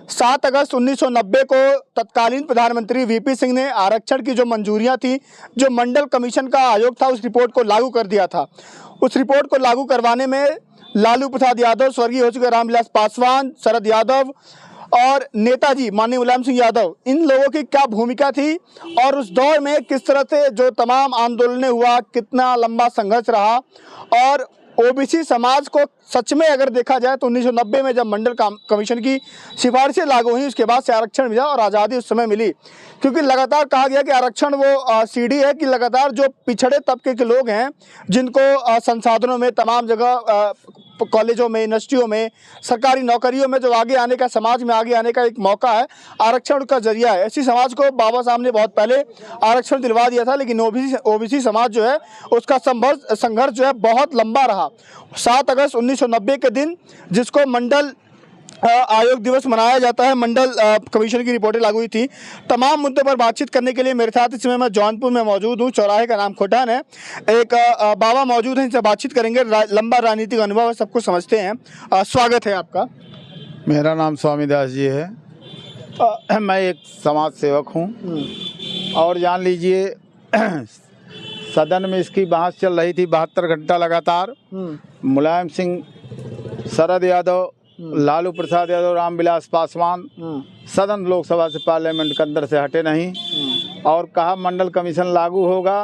7 अगस्त 1990 को तत्कालीन प्रधानमंत्री वीपी सिंह ने आरक्षण की जो मंजूरियां थी, जो मंडल कमीशन का आयोग था, उस रिपोर्ट को लागू कर दिया था। उस रिपोर्ट को लागू करवाने में लालू प्रसाद यादव, स्वर्गीय हो चुके रामविलास पासवान, शरद यादव और नेताजी माननीय मुलायम सिंह यादव, इन लोगों की क्या भूमिका थी और उस दौर में किस तरह से जो तमाम आंदोलनें हुआ, कितना लंबा संघर्ष रहा। और ओबीसी समाज को सच में अगर देखा जाए तो 1990 में जब मंडल कमीशन की सिफारिशें लागू हुई, उसके बाद से आरक्षण मिला और आज़ादी उस समय मिली। क्योंकि लगातार कहा गया कि आरक्षण वो सीढ़ी है कि लगातार जो पिछड़े तबके के लोग हैं, जिनको संसाधनों में, तमाम जगह कॉलेजों में, यूनिवर्सिटियों में, सरकारी नौकरियों में जो आगे आने का, समाज में आगे आने का एक मौका है, आरक्षण का जरिया है। ऐसी समाज को बाबा साहब ने बहुत पहले आरक्षण दिलवा दिया था, लेकिन ओबीसी समाज जो है उसका संघर्ष जो है बहुत लंबा रहा। 7 अगस्त 1990 के दिन, जिसको मंडल आयोग दिवस मनाया जाता है, मंडल कमीशन की रिपोर्टें लागू हुई थी। तमाम मुद्दों पर बातचीत करने के लिए मेरे साथ इस समय मैं जौनपुर में मौजूद हूँ। चौराहे का नाम खोटान है। एक बाबा मौजूद हैं, इनसे बातचीत करेंगे। लंबा राजनीतिक अनुभव है, सब कुछ समझते हैं। स्वागत है आपका। मेरा नाम स्वामी दास जी है। मैं एक समाज सेवक हूँ और जान लीजिए सदन में इसकी बहस चल रही थी 72 घंटा लगातार। मुलायम सिंह, शरद यादव, लालू प्रसाद यादव, रामविलास पासवान सदन लोकसभा से, पार्लियामेंट के अंदर से हटे नहीं और कहा मंडल कमीशन लागू होगा।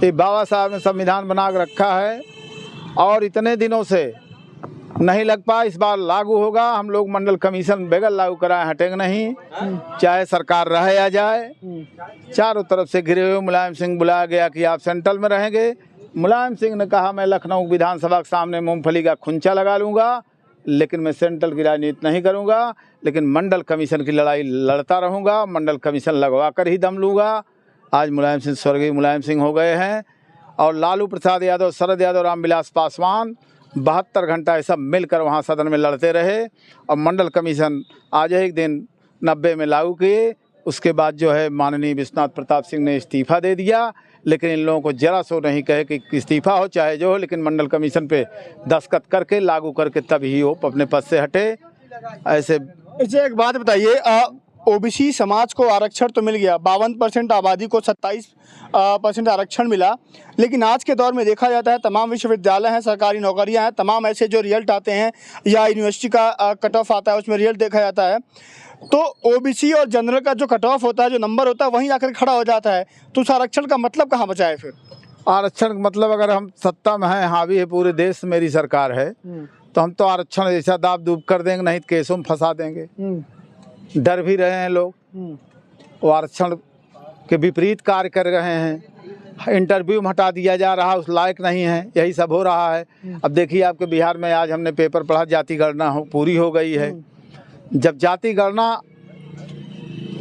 ये बाबा साहब ने संविधान बना के रखा है और इतने दिनों से नहीं लग पाया, इस बार लागू होगा। हम लोग मंडल कमीशन बगैर लागू कराए हटेंगे नहीं, चाहे सरकार रहे या जाए। चारों तरफ से घिरे हुए मुलायम सिंह बुलाया गया कि आप सेंट्रल में रहेंगे। मुलायम सिंह ने कहा मैं लखनऊ विधानसभा के सामने मूंगफली का खुंचा लगा लूँगा, लेकिन मैं सेंट्रल की राजनीति नहीं करूंगा, लेकिन मंडल कमीशन की लड़ाई लड़ता रहूंगा, मंडल कमीशन लगवा कर ही दम लूँगा। आज मुलायम सिंह स्वर्गीय मुलायम सिंह हो गए हैं और लालू प्रसाद यादव, शरद यादव, रामविलास पासवान 72 घंटा ये सब मिलकर वहाँ सदन में लड़ते रहे और मंडल कमीशन आज एक दिन 90 में लागू किए। उसके बाद जो है माननीय विश्वनाथ प्रताप सिंह ने इस्तीफ़ा दे दिया, लेकिन इन लोगों को जरा सो नहीं कहे कि इस्तीफ़ा हो चाहे जो हो, लेकिन मंडल कमीशन पे दस्तखत करके लागू करके तब ही वो अपने पद से हटे। ऐसे एक बात बताइए, ओबीसी समाज को आरक्षण तो मिल गया, 52% आबादी को 27% आरक्षण मिला, लेकिन आज के दौर में देखा जाता है तमाम विश्वविद्यालय हैं, सरकारी नौकरियां हैं, तमाम ऐसे जो रिजल्ट आते हैं या यूनिवर्सिटी का कट ऑफ आता है उसमें रिजल्ट देखा जाता है, तो ओबीसी और जनरल का जो कट ऑफ होता है, जो नंबर होता है, वहीं आकर खड़ा हो जाता है। तो उस आरक्षण का मतलब कहाँ बचा है फिर? आरक्षण का मतलब, अगर हम सत्ता में हैं, हावी है पूरे देश, मेरी सरकार है, तो हम तो आरक्षण ऐसा दाब दूब कर देंगे, नहीं तो केसों में फंसा देंगे। डर भी रहे हैं लोग, वो आरक्षण के विपरीत कार्य कर रहे हैं। इंटरव्यू में हटा दिया जा रहा है, उस लायक नहीं है, यही सब हो रहा है। अब देखिए आपके बिहार में आज हमने पेपर पढ़ा, जाति गणना पूरी हो गई है। जब जाति गणना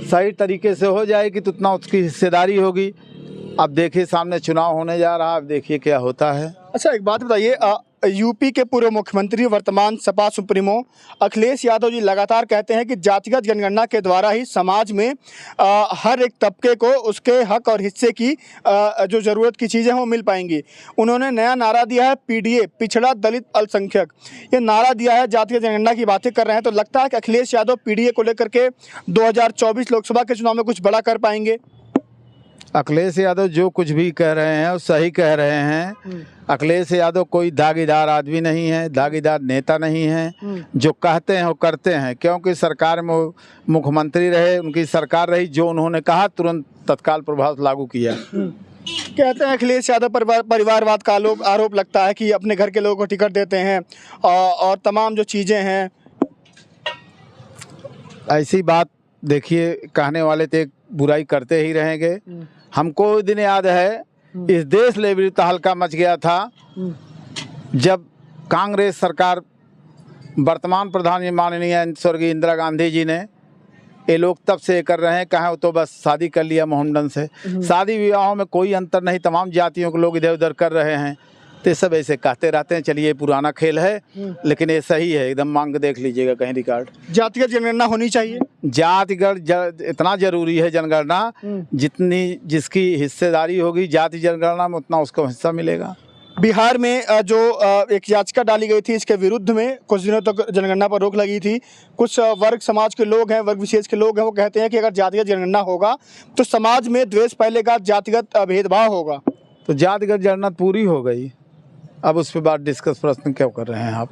सही तरीके से हो जाएगी तो उतना उसकी हिस्सेदारी होगी। अब देखिए सामने चुनाव होने जा रहा है, अब देखिए क्या होता है। अच्छा, एक बात बताइए, यूपी के पूर्व मुख्यमंत्री, वर्तमान सपा सुप्रीमो अखिलेश यादव जी लगातार कहते हैं कि जातिगत जनगणना के द्वारा ही समाज में हर एक तबके को उसके हक और हिस्से की जो ज़रूरत की चीज़ें हैं वो मिल पाएंगी। उन्होंने नया नारा दिया है पीडीए, पिछड़ा दलित अल्पसंख्यक, ये नारा दिया है, जातिगत जनगणना की बातें कर रहे हैं। तो लगता है कि अखिलेश यादव पीडीए को लेकर के 2024 लोकसभा के चुनाव में कुछ बड़ा कर पाएंगे? अखिलेश यादव जो कुछ भी कह रहे हैं वो सही कह रहे हैं। अखिलेश यादव कोई दागीदार आदमी नहीं है, दागीदार नेता नहीं है। जो कहते हैं वो करते हैं, क्योंकि सरकार में मुख्यमंत्री रहे, उनकी सरकार रही, जो उन्होंने कहा तुरंत तत्काल प्रभाव से लागू किया। कहते हैं अखिलेश यादव परिवारवाद का आरोप लगता है कि अपने घर के लोगों को टिकट देते हैं और तमाम जो चीज़ें हैं। ऐसी बात देखिए, कहने वाले तो बुराई करते ही रहेंगे। हमको दिन याद है, इस देश लेवल तहलका मच गया था जब कांग्रेस सरकार, वर्तमान प्रधानमंत्री माननीय स्वर्गीय इंदिरा गांधी जी ने, ये लोग तब से कर रहे हैं, कहें तो बस शादी कर लिया मोहम्मदन से। शादी विवाहों में कोई अंतर नहीं, तमाम जातियों के लोग इधर उधर कर रहे हैं, तो सब ऐसे कहते रहते हैं। चलिए पुराना खेल है, लेकिन ये सही है एकदम। मांग देख लीजिएगा कहीं रिकॉर्ड। जातिगत जनगणना होनी चाहिए। जातिगत इतना जरूरी है जनगणना, जितनी जिसकी हिस्सेदारी होगी जाति जनगणना में, उतना उसको हिस्सा मिलेगा। बिहार में जो एक याचिका डाली गई थी इसके विरुद्ध में कुछ दिनों तक जनगणना पर रोक लगी थी। कुछ वर्ग समाज के लोग हैं, वर्ग विशेष के लोग हैं, वो कहते हैं कि अगर जातिगत जनगणना होगा तो समाज में द्वेष फैलेगा, जातिगत भेदभाव होगा। तो जातिगत जनगणना पूरी हो गई, अब उस पर बात डिस्कस प्रश्न क्यों कर रहे हैं आप?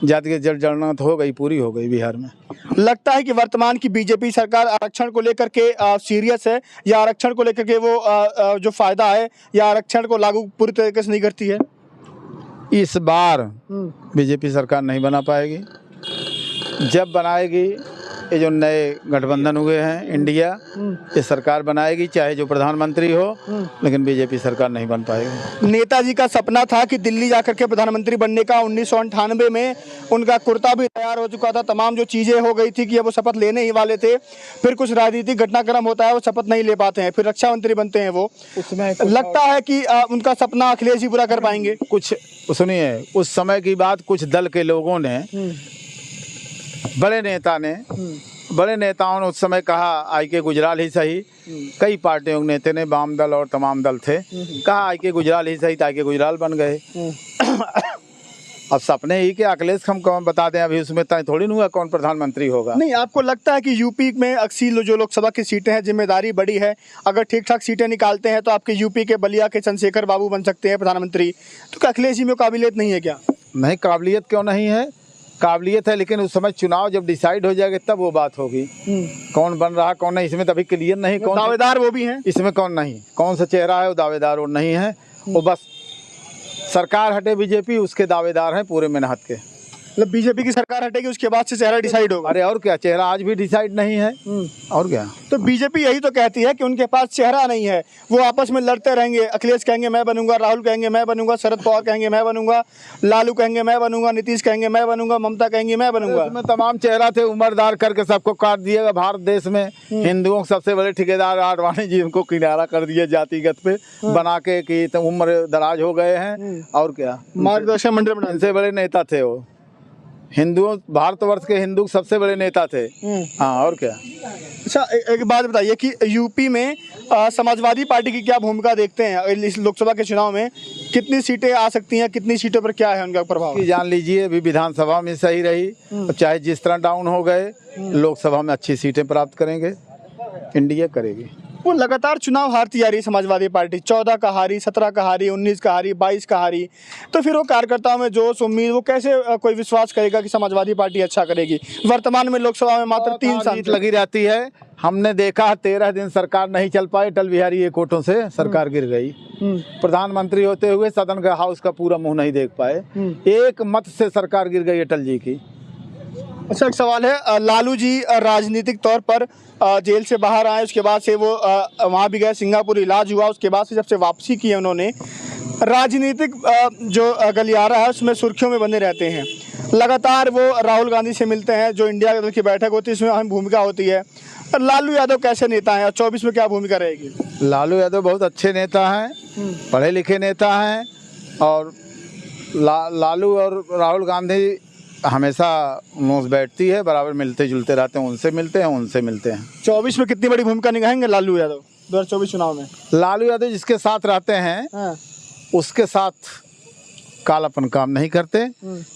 जातिगत जनगणना तो हो गई, पूरी हो गई बिहार में। लगता है कि वर्तमान की बीजेपी सरकार आरक्षण को लेकर के सीरियस है, या आरक्षण को लेकर के वो जो फायदा है या आरक्षण को लागू पूरी तरीके से नहीं करती है? इस बार बीजेपी सरकार नहीं बना पाएगी। जब बनाएगी ये जो नए गठबंधन हुए हैं इंडिया, ये सरकार बनाएगी, चाहे जो प्रधानमंत्री हो, लेकिन बीजेपी सरकार नहीं बन पाएगी। नेताजी का सपना था कि दिल्ली जाकर के प्रधानमंत्री बनने का। 1998 में उनका कुर्ता भी तैयार हो चुका था, तमाम जो चीज़ें हो गई थी कि अब वो शपथ लेने ही वाले थे। फिर कुछ राजनीतिक घटनाक्रम होता है, वो शपथ नहीं ले पाते हैं, फिर रक्षा मंत्री बनते हैं वो। उसमें लगता है कि उनका सपना अखिलेश जी पूरा कर पाएंगे। कुछ सुनिए, उस समय की बात, कुछ दल के लोगों ने, बड़े नेताओं ने उस समय कहा, आई के गुजराल ही सही, कई पार्टियों के नेता ने, वाम दल और तमाम दल थे, कहा आई के गुजराल ही सही, तो आई के गुजराल बन गए। अब सपने ही के अखिलेश हम कौन बता दें, अभी उसमें तय थोड़ी नहीं हुआ कौन प्रधानमंत्री होगा। नहीं, आपको लगता है कि यूपी में 80 जो लोकसभा की सीटें हैं, जिम्मेदारी बड़ी है, अगर ठीक ठाक सीटें निकालते हैं तो आपके यूपी के बलिया के चंद्रशेखर बाबू बन सकते हैं प्रधानमंत्री, तो क्या अखिलेश जी में काबिलियत नहीं है क्या? नहीं, काबिलियत क्यों नहीं है, काबिलियत है, लेकिन उस समय चुनाव जब डिसाइड हो जाएगा तब वो बात होगी, कौन बन रहा कौन नहीं। इसमें तभी क्लियर नहीं, कौन दावेदार वो भी हैं, इसमें कौन नहीं, कौन सा चेहरा है वो दावेदार वो नहीं है। वो बस सरकार हटे बीजेपी, उसके दावेदार हैं पूरे मेहनत के। मतलब बीजेपी की सरकार हटेगी उसके बाद से चेहरा डिसाइड होगा? अरे और क्या, चेहरा आज भी डिसाइड नहीं है, और क्या। तो बीजेपी यही तो कहती है कि उनके पास चेहरा नहीं है, वो आपस में लड़ते रहेंगे। अखिलेश कहेंगे मैं बनूंगा, राहुल कहेंगे मैं बनूंगा, शरद पवार कहेंगे मैं बनूंगा, लालू कहेंगे मैं बनूंगा, नीतीश कहेंगे मैं बनूंगा, ममता कहेंगे मैं बनूंगा। उसमें तमाम चेहरा थे, उम्रदार करके सबको काट दिएगा। भारत देश में हिंदुओं के सबसे बड़े ठेकेदार आडवाणी जी, उनको किनारा कर दिया जातिगत पे बना के कि तो उम्र दराज हो गए हैं, और क्या। मार्गदर्शन मंडल बना, इनसे बड़े नेता थे वो, हिंदुओं, भारतवर्ष के हिंदू सबसे बड़े नेता थे। हाँ, और क्या। अच्छा, एक बात बताइए कि यूपी में समाजवादी पार्टी की क्या भूमिका देखते हैं इस लोकसभा के चुनाव में? कितनी सीटें आ सकती हैं, कितनी सीटों पर क्या है उनका प्रभाव? जान लीजिए, अभी विधानसभा में सही रही, चाहे जिस तरह डाउन हो गए, लोकसभा में अच्छी सीटें प्राप्त करेंगे, इंडिया करेगी। वो लगातार चुनाव हारती जा रही है समाजवादी पार्टी, 14 का हारी, 17 का हारी, 19 का हारी, 22 का हारी। तो फिर वो कार्यकर्ताओं में जोश, उम्मीद, वो कैसे कोई विश्वास करेगा कि समाजवादी पार्टी अच्छा करेगी? वर्तमान में लोकसभा में मात्र 3 सीट लगी रहती है। हमने देखा 13 दिन सरकार नहीं चल पाई, अटल बिहारी एक वोटों से सरकार गिर गई। प्रधानमंत्री होते हुए सदन का हाउस का पूरा मुंह नहीं देख पाए, एक मत से सरकार गिर गई अटल जी की। अच्छा, एक सवाल है, लालू जी राजनीतिक तौर पर जेल से बाहर आए, उसके बाद से वो वहाँ भी गए, सिंगापुर इलाज हुआ, उसके बाद से जब से वापसी की है उन्होंने, राजनीतिक जो गलियारा है उसमें सुर्खियों में बने रहते हैं। लगातार वो राहुल गांधी से मिलते हैं, जो इंडिया दल की बैठक होती है उसमें अहम भूमिका होती है। लालू यादव कैसे नेता हैं और 24 में क्या भूमिका रहेगी? लालू यादव बहुत अच्छे नेता हैं, पढ़े लिखे नेता हैं, और लालू और राहुल गांधी हमेशा नोस बैठती है, बराबर मिलते जुलते रहते हैं, उनसे मिलते हैं। 24 में कितनी बड़ी भूमिका निभाएंगे लालू यादव 2024 चुनाव में? लालू यादव जिसके साथ रहते हैं उसके साथ कालापन काम नहीं करते,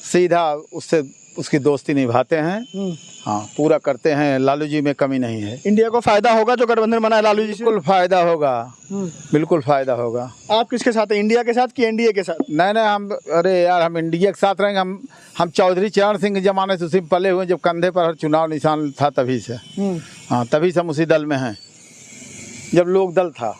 सीधा उससे उसकी दोस्ती निभाते हैं। हाँ, पूरा करते हैं, लालू जी में कमी नहीं है। इंडिया को फायदा होगा जो गठबंधन बना है लालू जी से? बिल्कुल फायदा होगा, बिल्कुल फायदा होगा। आप किसके साथ हैं, इंडिया के साथ कि एनडीए के साथ? नहीं, हम, अरे यार, हम इंडिया के साथ रहेंगे। हम चौधरी चरण सिंह के जमाने से उसी में पले हुए, जब कंधे पर हर चुनाव निशान था तभी से। हाँ, तभी से हम उसी दल में हैं, जब लोक दल था।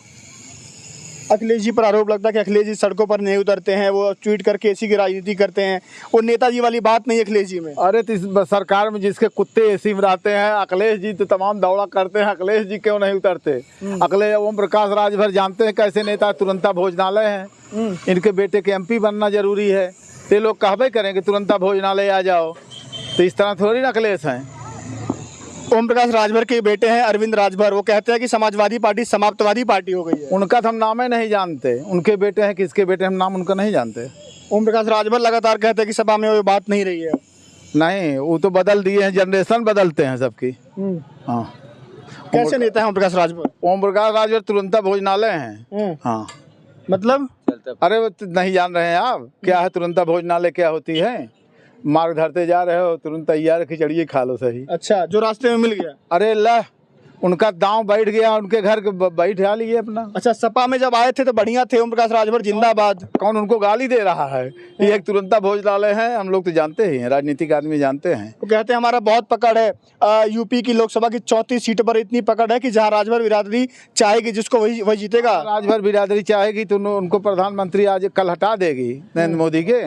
अखिलेश जी पर आरोप लगता है कि अखिलेश जी सड़कों पर नहीं उतरते हैं, वो ट्वीट करके एसी की राजनीति करते हैं, वो नेताजी वाली बात नहीं है अखिलेश जी में। अरे तो इस सरकार में जिसके कुत्ते एसी में रहते हैं, अखिलेश जी तो तमाम दौड़ा करते हैं, अखिलेश जी क्यों नहीं उतरते? अखिलेश, ओम प्रकाश राजभर जानते हैं कैसे नेता, तुरंता भोजनालय हैं, इनके बेटे के MP बनना जरूरी है, तो लोग कहबे करेंगे तुरंता भोजनालय आ जाओ, तो इस तरह थोड़ी ना अखिलेश हैं। ओम प्रकाश राजभर के बेटे हैं अरविंद राजभर, वो कहते हैं कि समाजवादी पार्टी समाप्तवादी पार्टी हो गई है। उनका तो हम नाम ही नहीं जानते, उनके बेटे हैं, किसके बेटे, हम नाम उनका नहीं जानते। ओम प्रकाश राजभर लगातार कहते हैं कि सभा में वो बात नहीं रही है। नहीं, वो तो बदल दिए हैं, जनरेशन बदलते हैं सबकी। हाँ, कैसे नेता है ओम प्रकाश राजभर? ओम प्रकाश राजभर तुरंता भोजनालय हैं। हाँ, मतलब तब? अरे वो तो नहीं जान रहे हैं आप क्या है तुरंता भोजनालय क्या होती है? मार्ग धरते जा रहे हो तुरंत तैयार खिचड़ी खा लो सही। अच्छा, जो रास्ते में मिल गया। अरे ला उनका दांव बैठ गया, उनके घर के बैठा लिए अपना। अच्छा, सपा में जब आए थे तो बढ़िया थे, ओम प्रकाश राजभर जिंदाबाद। कौन उनको गाली दे रहा है? ये एक तुरंता भोजनालय है, हम लोग तो जानते ही हैं, राजनीतिक आदमी जानते हैं। वो कहते हैं हमारा बहुत पकड़ है, यूपी की लोकसभा की 34 सीट पर इतनी पकड़ है कि जहां राजभर बिरादरी चाहेगी जिसको वही जीतेगा। राजभर बिरादरी चाहेगी तो उनको प्रधानमंत्री आज कल हटा देगी नरेंद्र मोदी के।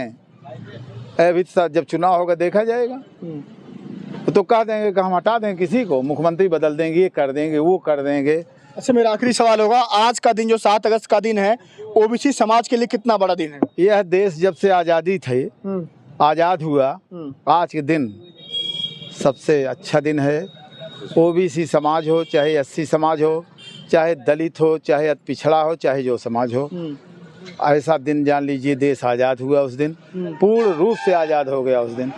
अभी जब चुनाव होगा देखा जाएगा, तो कह देंगे कि हम हटा देंगे किसी को, मुख्यमंत्री बदल देंगे, ये कर देंगे, वो कर देंगे। अच्छा, मेरा आखिरी सवाल होगा, आज का दिन जो 7 अगस्त का दिन है, ओबीसी समाज के लिए कितना बड़ा दिन है? यह देश जब से आज़ादी थे, आज़ाद हुआ, आज के दिन सबसे अच्छा दिन है। ओबीसी समाज हो, चाहे एससी समाज हो, चाहे दलित हो, चाहे पिछड़ा हो, चाहे जो समाज हो, ऐसा दिन जान लीजिए देश आज़ाद हुआ उस दिन, पूर्ण रूप से आज़ाद हो गया उस दिन,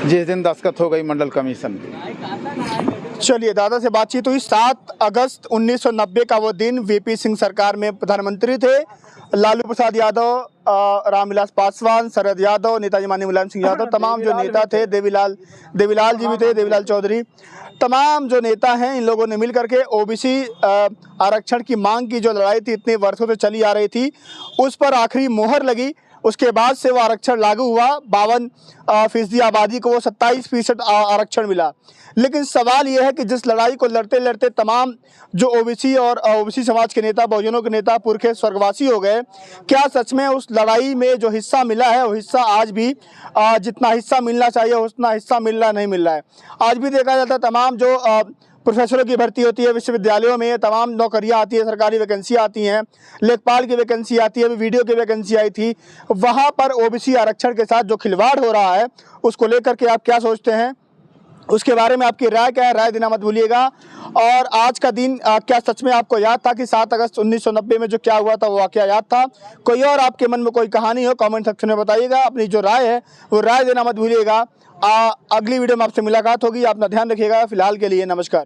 जिस दिन दस्तखत हो गई मंडल कमीशन की। चलिए, दादा से बातचीत हुई। 7 अगस्त 1990 का वो दिन, वीपी सिंह सरकार में प्रधानमंत्री थे। लालू प्रसाद यादव, रामविलास पासवान, शरद यादव, नेताजी माननीय मुलायम सिंह यादव, तमाम जो नेता थे, देवीलाल जी भी थे, देवीलाल चौधरी, तमाम जो नेता हैं, इन लोगों ने मिल करके ओबीसी आरक्षण की मांग की जो लड़ाई थी, इतने वर्षों से चली आ रही थी, उस पर आखिरी मोहर लगी। उसके बाद से वो आरक्षण लागू हुआ। 52% आबादी को वो 27% आरक्षण मिला। लेकिन सवाल ये है कि जिस लड़ाई को लड़ते लड़ते तमाम जो ओबीसी और ओबीसी समाज के नेता, बहुजनों के नेता पुरखे स्वर्गवासी हो गए, क्या सच में उस लड़ाई में जो हिस्सा मिला है वो हिस्सा आज भी जितना हिस्सा मिलना चाहिए उतना हिस्सा नहीं मिल रहा है? आज भी देखा जाता है तमाम जो प्रोफेसरों की भर्ती होती है विश्वविद्यालयों में, तमाम नौकरियां आती है, सरकारी वैकेंसी आती हैं, लेखपाल की वैकेंसी आती है, अभी वीडियो की वैकेंसी आई थी, वहां पर ओबीसी आरक्षण के साथ जो खिलवाड़ हो रहा है उसको लेकर के आप क्या सोचते हैं? उसके बारे में आपकी राय क्या है? राय देना मत भूलिएगा। और आज का दिन क्या सच में आपको याद था कि 7 अगस्त 1990 में जो क्या हुआ था वो वाकया याद था? कोई और आपके मन में कोई कहानी हो, कमेंट सेक्शन में बताइएगा। अपनी जो राय है वो राय देना मत भूलिएगा। अगली वीडियो में आपसे मुलाकात होगी। अपना ध्यान रखिएगा। फिलहाल के लिए नमस्कार।